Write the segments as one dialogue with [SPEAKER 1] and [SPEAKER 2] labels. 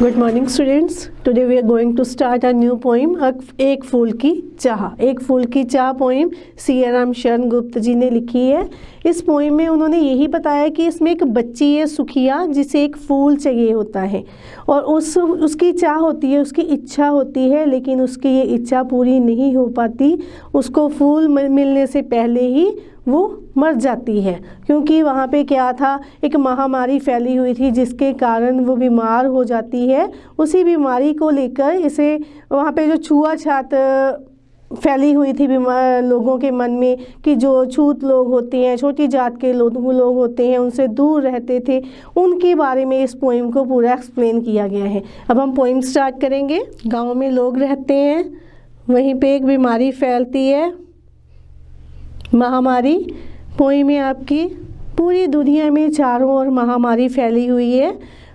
[SPEAKER 1] Good morning students, today we are going to start a new poem, एक फूल की चाह। एक फूल की चाह पोइम सियाराम शरण गुप्त जी ने लिखी है। इस पोइम में उन्होंने यही बताया कि इसमें एक बच्ची है सुखिया, जिसे एक फूल चाहिए होता है और उसकी चाह होती है, उसकी इच्छा होती है, लेकिन उसकी ये इच्छा पूरी नहीं हो पाती। उसको फूल मिलने से पहले ही वो मर जाती है, क्योंकि वहाँ पे क्या था, एक महामारी फैली हुई थी जिसके कारण वो बीमार हो जाती है। उसी बीमारी को लेकर इसे वहाँ पे जो छुआछूत फैली हुई थी लोगों के मन में कि जो छूत लोग होते हैं, छोटी जात के लोग होते हैं, उनसे दूर रहते थे, उनके बारे में इस पोइम को पूरा एक्सप्लेन किया गया है। अब हम पोइम स्टार्ट करेंगे। गाँव में लोग रहते हैं, वहीं पे एक बीमारी फैलती है, महामारी। पोइम में आपकी पूरी दुनिया में चारों ओर महामारी फैली हुई है।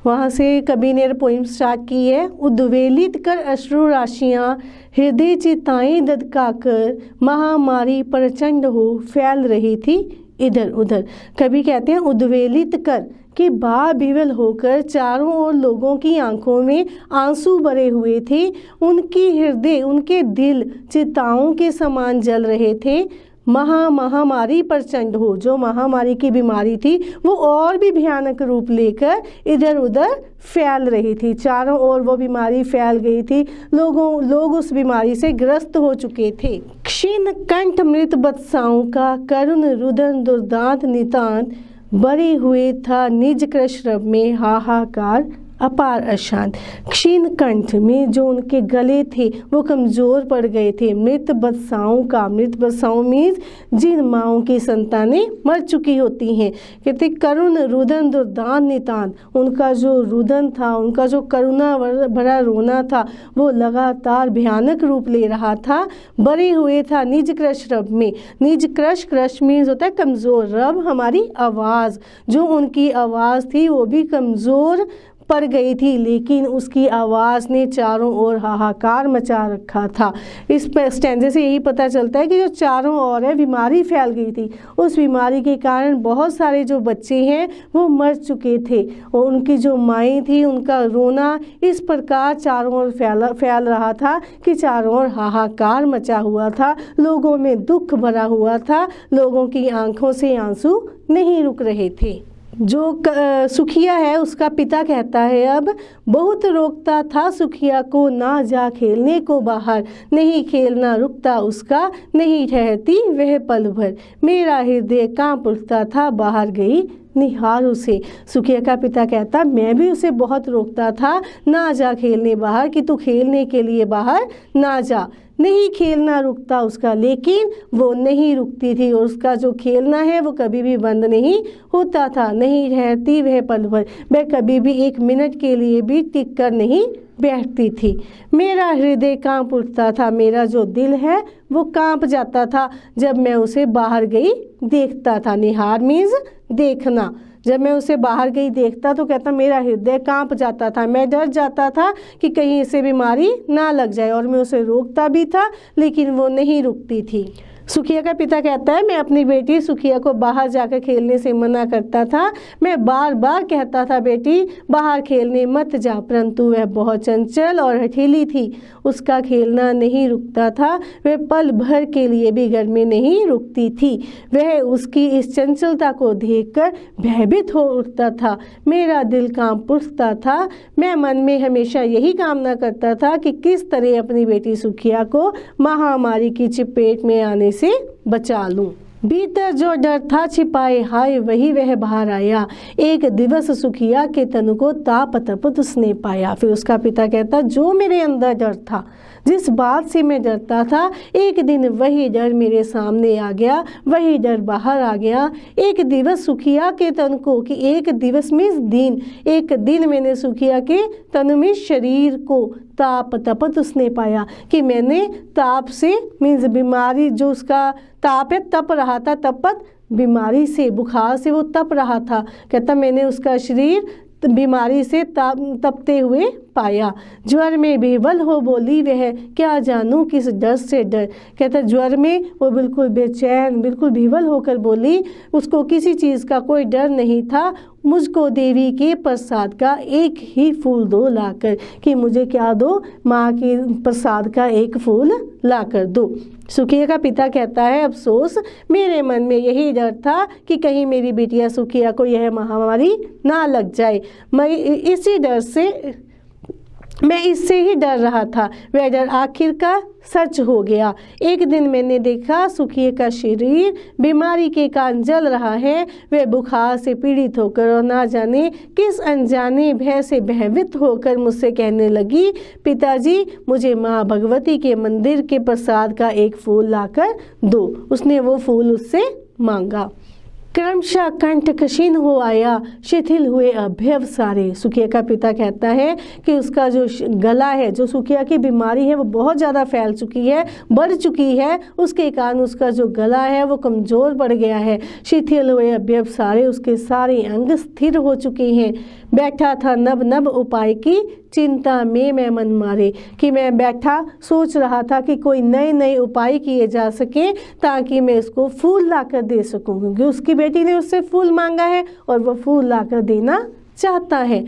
[SPEAKER 1] वहाँ से कवि ने पोइम स्टार्ट की है। उद्वेलित कर अश्रु राशियाँ हृदय चिताएं ददकाकर महामारी प्रचंड हो फैल रही थी इधर उधर। कवि कहते हैं उद्वेलित कर कि बाविवल होकर चारों ओर लोगों की आंखों में आंसू भरे हुए थे। उनकी हृदय, उनके दिल चिताओं के समान जल रहे थे। महामारी प्रचंड हो, जो महामारी की बीमारी थी वो और भी भयानक रूप लेकर इधर उधर फैल रही थी। चारों ओर वो बीमारी फैल गई थी, लोग उस बीमारी से ग्रस्त हो चुके थे। क्षीण कंठ मृत बत्साओं का करुण रुदन दुर्दांत नितान बरे हुए था निज कृष्ण में हाहाकार अपार अशांत। क्षीण कंठ में जो उनके गले थे वो कमज़ोर पड़ गए थे। मृत बत्साओं का, मृत बत्साओं मीन्स जिन माओं की संतानें मर चुकी होती हैं। कहते करुण रुदन दुर्दांत नितान, उनका जो रुदन था, उनका जो करुणा भरा रोना था वो लगातार भयानक रूप ले रहा था। बरे हुए था निज क्रश रब में। निज क्रश मीन्स होता है कमज़ोर, रब हमारी आवाज़, जो उनकी आवाज़ थी वो भी कमज़ोर पड़ गई थी, लेकिन उसकी आवाज़ ने चारों ओर हाहाकार मचा रखा था। इस स्टैंजे से यही पता चलता है कि जो चारों ओर है बीमारी फैल गई थी, उस बीमारी के कारण बहुत सारे जो बच्चे हैं वो मर चुके थे और उनकी जो माएँ थी उनका रोना इस प्रकार चारों ओर फैल रहा था कि चारों ओर हाहाकार मचा हुआ था, लोगों में दुख भरा हुआ था, लोगों की आंखों से आंसू नहीं रुक रहे थे। जो सुखिया है उसका पिता कहता है, अब बहुत रोकता था सुखिया को ना जा खेलने को बाहर, नहीं खेलना रुकता उसका, नहीं ठहरती वह पल भर, मेरा हृदय कांप उठता था बाहर गई निहार उसे। सुखिया का पिता कहता मैं भी उसे बहुत रोकता था, ना जा खेलने बाहर, कि तू खेलने के लिए बाहर ना जा, नहीं खेलना रुकता उसका, लेकिन वो नहीं रुकती थी और उसका जो खेलना है वो कभी भी बंद नहीं होता था। नहीं रहती वह पल भर, वह कभी भी एक मिनट के लिए भी टिक कर नहीं बैठती थी। मेरा हृदय कांप उठता था, मेरा जो दिल है वो कांप जाता था जब मैं उसे बाहर गई देखता था। निहार मीन्स देखना। जब मैं उसे बाहर गई देखता तो कहता मेरा हृदय कांप जाता था, मैं डर जाता था कि कहीं इसे बीमारी ना लग जाए, और मैं उसे रोकता भी था लेकिन वो नहीं रुकती थी। सुखिया का पिता कहता है मैं अपनी बेटी सुखिया को बाहर जाकर खेलने से मना करता था। मैं बार बार कहता था बेटी बाहर खेलने मत जा, परंतु वह बहुत चंचल और हठीली थी। उसका खेलना नहीं रुकता था, वह पल भर के लिए भी घर में नहीं रुकती थी। वह उसकी इस चंचलता को देखकर भयभीत हो उठता था, मेरा दिल कांप उठता था। मैं मन में हमेशा यही कामना करता था कि किस तरह अपनी बेटी सुखिया को महामारी की चपेट में आने से बचा लूं। भीतर जो डर था छिपाए हाय वही वह बाहर आया, एक दिवस सुखिया के तन को ताप तपत उसने पाया। फिर उसका पिता कहता जो मेरे अंदर डर था, जिस बात से मैं डरता था, एक दिन वही डर मेरे सामने आ गया, वही डर बाहर आ गया। एक दिवस सुखिया के तन को, कि एक दिवस में दिन, एक दिन मैंने सुखिया के तन में शरीर को ताप तपत उसने पाया, कि मैंने ताप से मीन्स बीमारी, जो उसका ताप है तप रहा था, तपत बीमारी से, बुखार से वो तप रहा था। कहता मैंने उसका शरीर बीमारी से तपते हुए पाया। ज्वर में बेबल हो बोली वह, क्या जानूं किस डर से डर। कहता ज्वर में वो बिल्कुल बेचैन, बिल्कुल बेबल होकर बोली, उसको किसी चीज़ का कोई डर नहीं था। मुझको देवी के प्रसाद का एक ही फूल दो लाकर, कि मुझे क्या दो, माँ के प्रसाद का एक फूल लाकर दो। सुखिया का पिता कहता है अफसोस, मेरे मन में यही डर था कि कहीं मेरी बिटिया सुखिया को यह महामारी ना लग जाए। मैं इससे ही डर रहा था। वह डर आखिरकार सच हो गया। एक दिन मैंने देखा सुखिया का शरीर बीमारी के कारण जल रहा है। वह बुखार से पीड़ित होकर और ना जाने किस अनजाने भय से भयभीत होकर मुझसे कहने लगी, पिताजी मुझे माँ भगवती के मंदिर के प्रसाद का एक फूल लाकर दो। उसने वो फूल उससे मांगा। क्रमशः कंठ कशीन हो आया, शिथिल हुए अवयव सारे। सुखिया का पिता कहता है कि उसका जो गला है, जो सुखिया की बीमारी है वो बहुत ज़्यादा फैल चुकी है, बढ़ चुकी है। उसके कारण उसका जो गला है वो कमज़ोर पड़ गया है। शिथिल हुए अवयव सारे, उसके सारे अंग स्थिर हो चुके हैं। बैठा था नव नव उपाय की चिंता में मैं मन मारे, कि मैं बैठा सोच रहा था कि कोई नए नए उपाय किए जा सके ताकि मैं इसको फूल लाकर दे सकूं, क्योंकि उसकी बेटी ने उससे फूल मांगा है और वह फूल लाकर देना चाहता है।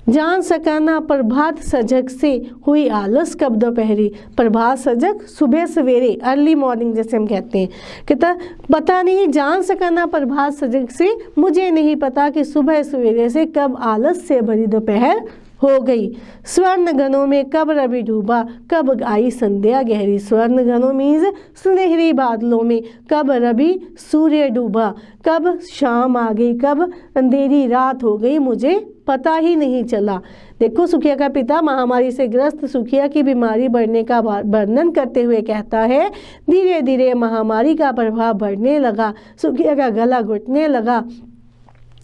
[SPEAKER 1] जान सकाना प्रभात सजग से हुई आलस कब दोपहरी। प्रभात सजग सुबह सवेरे, अर्ली मॉर्निंग जैसे हम कहते हैं। कहता पता नहीं, जान सकाना प्रभात सजग से, मुझे नहीं पता कि सुबह सवेरे से कब आलस से भरी दोपहर हो गई। स्वर्ण घनों में कब रवि डूबा, कब आई संध्या गहरी। स्वर्ण घनों मीन्स सुनहरी बादलों में कब रवि सूर्य डूबा, कब शाम आ गई, कब अंधेरी रात हो गई, मुझे पता ही नहीं चला। देखो सुखिया का पिता महामारी से ग्रस्त सुखिया की बीमारी बढ़ने का वर्णन करते हुए कहता है, धीरे धीरे महामारी का प्रभाव बढ़ने लगा। सुखिया का गला घुटने लगा,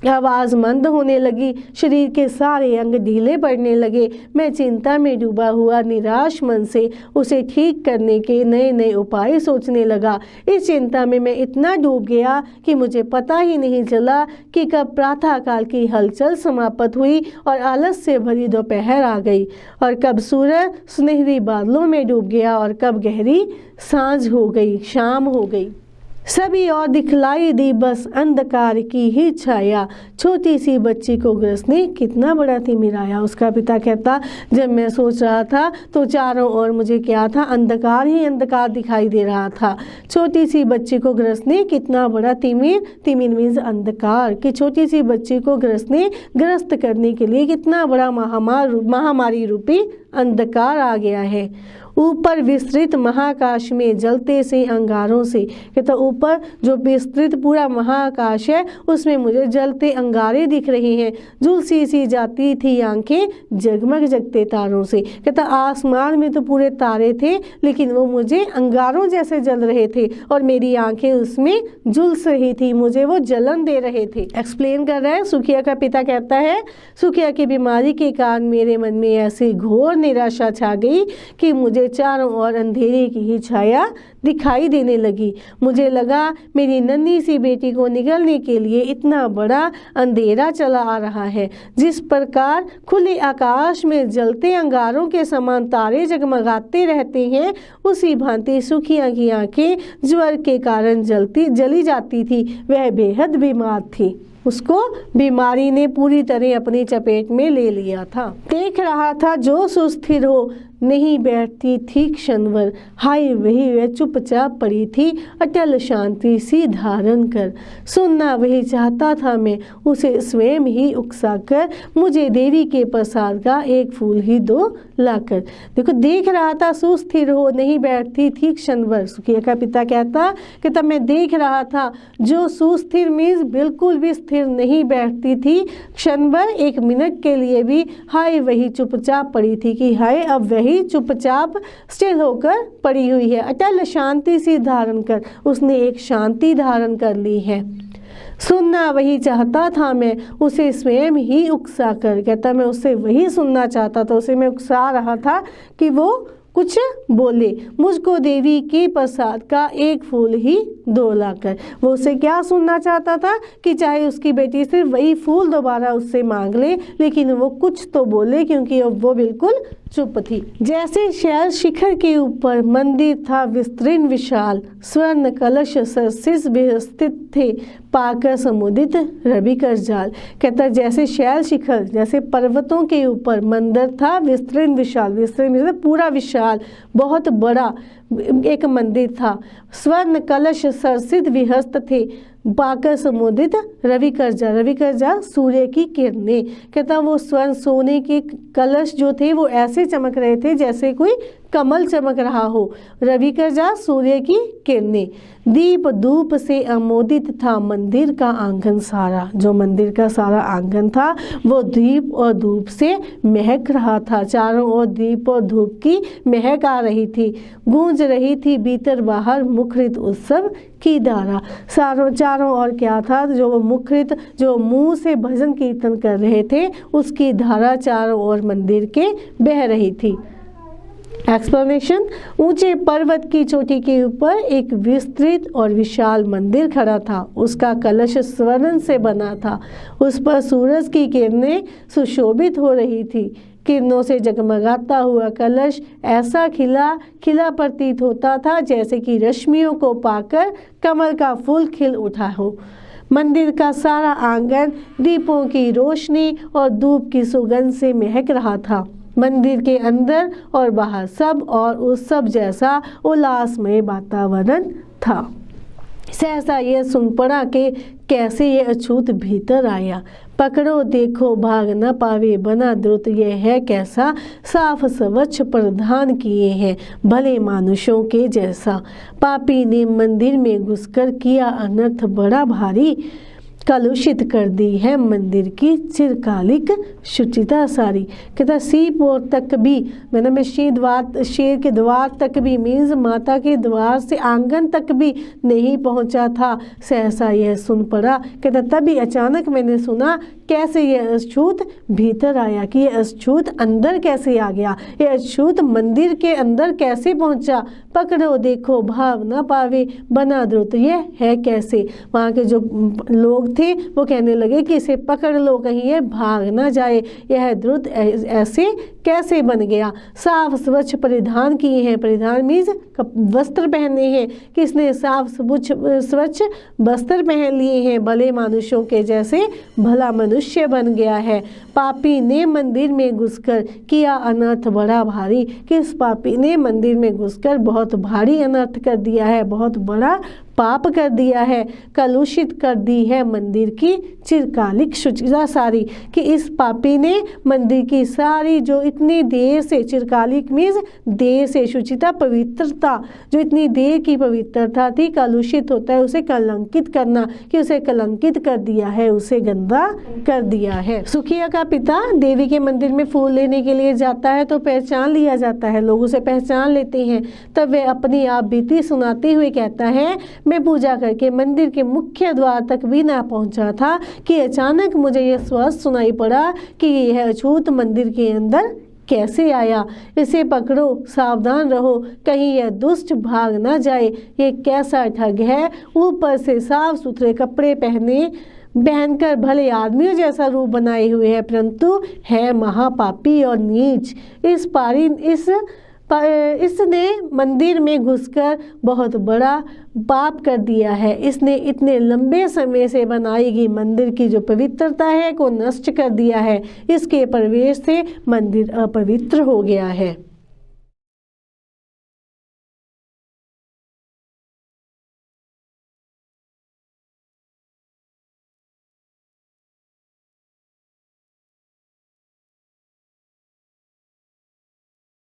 [SPEAKER 1] आवाज़ मंद होने लगी, शरीर के सारे अंग ढीले पड़ने लगे। मैं चिंता में डूबा हुआ निराश मन से उसे ठीक करने के नए नए उपाय सोचने लगा। इस चिंता में मैं इतना डूब गया कि मुझे पता ही नहीं चला कि कब प्रातःकाल की हलचल समाप्त हुई और आलस से भरी दोपहर आ गई, और कब सूरज सुनहरी बादलों में डूब गया, और कब गहरी सांझ हो गई, शाम हो गई। सभी और दिखलाई दी बस अंधकार की ही छाया। छोटी सी बच्ची को ग्रस्त ने कितना बड़ा तिमिराया। उसका पिता कहता, जब मैं सोच रहा था तो चारों ओर मुझे क्या था, अंधकार ही अंधकार दिखाई दे रहा था। छोटी सी बच्ची को ग्रस्त ने कितना बड़ा तिमिर मीन्स अंधकार, कि छोटी सी बच्ची को ग्रस्त करने के लिए कितना बड़ा महामारी रूपी अंधकार आ गया है। ऊपर विस्तृत महाकाश में जलते से अंगारों से, कहता ऊपर जो विस्तृत पूरा महाकाश है उसमें मुझे जलते अंगारे दिख रहे हैं। झुलसी सी जाती थी आंखें जगमग जगते तारों से। कहता आसमान में तो पूरे तारे थे लेकिन वो मुझे अंगारों जैसे जल रहे थे और मेरी आंखें उसमें झुलस रही थी, मुझे वो जलन दे रहे थे। एक्सप्लेन कर रहा है सुखिया का पिता, कहता है सुखिया की बीमारी के कारण मेरे मन में ऐसी घोर निराशा छा गई कि मुझे चारों ओर अंधेरे की ही छाया दिखाई देने लगी। मुझे लगा मेरी नन्ही सी बेटी को निगलने के लिए इतना बड़ा अंधेरा चला आ रहा है। जिस प्रकार खुले आकाश में जलते अंगारों के समान तारे जगमगाते रहते हैं, उसी भांति सुखिया की आंखें ज्वर के कारण जली जाती थी। वह बेहद बीमार थी, उसको बीमारी ने पूरी तरह अपनी चपेट में ले लिया था। देख रहा था जो सुस्थिर हो नहीं बैठती थी क्षणभर, हाय वही वह चुपचाप पड़ी थी अटल शांति सी धारण कर। सुनना वही चाहता था मैं, उसे स्वयं ही उकसाकर मुझे देवी के प्रसाद का एक फूल ही दो लाकर। देखो, देख रहा था सुस्थिर हो नहीं बैठती थी क्षणभर। सुखिया का पिता कहता कि तब मैं देख रहा था जो सुस्थिर मीन्स बिल्कुल भी स्थिर नहीं बैठती थी क्षणभर, एक मिनट के लिए भी। हाय वही चुपचाप पड़ी थी, कि हाय अब वही चुपचाप स्थिर होकर पड़ी हुई है। अटल शांति सी धारण कर, उसने एक शांति धारण कर ली है। सुनना वही चाहता था मैं, उसे स्वयं ही उकसा कर। कहता मैं उससे वही सुनना चाहता था, उसे मैं उकसा रहा था कि वो कुछ बोले, मुझको देवी के प्रसाद का एक फूल ही दो लाकर। वो उससे क्या सुनना चाहता था कि चाहे उसकी बेटी से वही फूल दोबारा उससे मांग ले, लेकिन वो कुछ तो बोले क्योंकि वो बिल्कुल चुप थी। जैसे शैल शिखर के ऊपर मंदिर था विस्तीर्ण विशाल, स्वर्ण कलश सरसिस व्यवस्थित थे, पाकर समुदित रवि कर जाल। कहता जैसे शैल शिखर, जैसे पर्वतों के ऊपर मंदिर था विस्तीर्ण विशाल, विस्तीर्ण पूरा विशाल बहुत बड़ा एक मंदिर था, स्वर्ण कलश सरसित विहस्त थे, पाकर समुदित रवि करजा, रवि करजा सूर्य की किरणें। कहता वो स्वर्ण सोने के कलश जो थे वो ऐसे चमक रहे थे जैसे कोई कमल चमक रहा हो, रवि करजा सूर्य की किरणें। दीप धूप से अमोदित था मंदिर का आंगन सारा, जो मंदिर का सारा आंगन था वो दीप और धूप से महक रहा था, चारों ओर दीप और धूप की महक आ रही थी, गूंज रही थी भीतर बाहर मुखरित उत्सव की धारा। चारों ओर क्या था, जो मुखरित, जो मुंह से भजन कीर्तन कर रहे थे उसकी धारा चारों ओर मंदिर के बह रही थी। एक्सप्लेनेशन, ऊंचे पर्वत की चोटी के ऊपर एक विस्तृत और विशाल मंदिर खड़ा था, उसका कलश स्वर्ण से बना था, उस पर सूरज की किरणें सुशोभित हो रही थी। किरणों से जगमगाता हुआ कलश ऐसा खिला खिला प्रतीत होता था जैसे कि रश्मियों को पाकर कमल का फूल खिल उठा हो। मंदिर का सारा आंगन दीपों की रोशनी और धूप की सुगंध से महक रहा था। मंदिर के अंदर और बाहर सब और उस सब जैसा उल्लासमय वातावरण था। सहसा यह सुन पड़ा कि कैसे ये अछूत भीतर आया, पकड़ो देखो भाग न पावे बना द्रुत, यह है कैसा साफ स्वच्छ परिधान किए हैं भले मानुषों के जैसा। पापी ने मंदिर में घुसकर किया अनर्थ बड़ा भारी, कलुषित कर दी है मंदिर की चिरकालिक शुचिता सारी। कहता सीप और तक भी, मैंने में शेर के द्वार तक भी मीन्स माता के द्वार से आंगन तक भी नहीं पहुंचा था। सहसा यह सुन पड़ा, कहता तभी अचानक मैंने सुना कैसे यह अछूत भीतर आया, कि यह अछूत अंदर कैसे आ गया, यह अछूत मंदिर के अंदर कैसे पहुंचा। पकड़ो देखो भाव न पावे बना द्रुत, यह है कैसे। वहाँ के जो लोग थे वो कहने लगे कि इसे पकड़ लो कहीं ये भाग ना जाए, यह द्रुत ऐसे कैसे बन गया। साफ स्वच्छ परिधान किए हैं, परिधान मीन्स वस्त्र पहने हैं, किसने साफ स्वच्छ वस्त्र पहन लिए हैं, भले मनुष्यों के जैसे भला मनुष्य बन गया है। पापी ने मंदिर में घुसकर किया अनर्थ बड़ा भारी, किस पापी ने मंदिर में घुसकर बहुत भारी अनर्थ कर दिया है, बहुत बड़ा पाप कर दिया है, कलुषित कर दी है मंदिर की चिरकालिक शुचिता सारी। कि इस पापी ने मंदिर की सारी जो इतनी देर से, चिरकालिक मीन्स देर से, शुचिता पवित्रता, जो इतनी देर की पवित्रता थी, कलुषित होता है उसे कलंकित करना, कि उसे कलंकित कर दिया है, उसे गंदा कर दिया है। सुखिया का पिता देवी के मंदिर में फूल लेने के लिए जाता है तो पहचान लिया जाता है, लोग उसे पहचान लेते हैं। तब वह अपनी आप बीती सुनाते हुए कहता है, मैं पूजा करके मंदिर के मुख्य द्वार तक भी ना पहुंचा था कि अचानक मुझे यह स्वस्थ सुनाई पड़ा कि यह अछूत मंदिर के अंदर कैसे आया। इसे पकड़ो, सावधान रहो, कहीं यह दुष्ट भाग ना जाए। ये कैसा ठग है, ऊपर से साफ सुथरे कपड़े पहनकर भले आदमियों जैसा रूप बनाए हुए है, परंतु है महापापी और नीच। इसने मंदिर में घुसकर बहुत बड़ा पाप कर दिया है। इसने इतने लंबे समय से बनाई गई मंदिर की जो पवित्रता है को नष्ट कर दिया है। इसके प्रवेश से मंदिर अपवित्र हो गया है।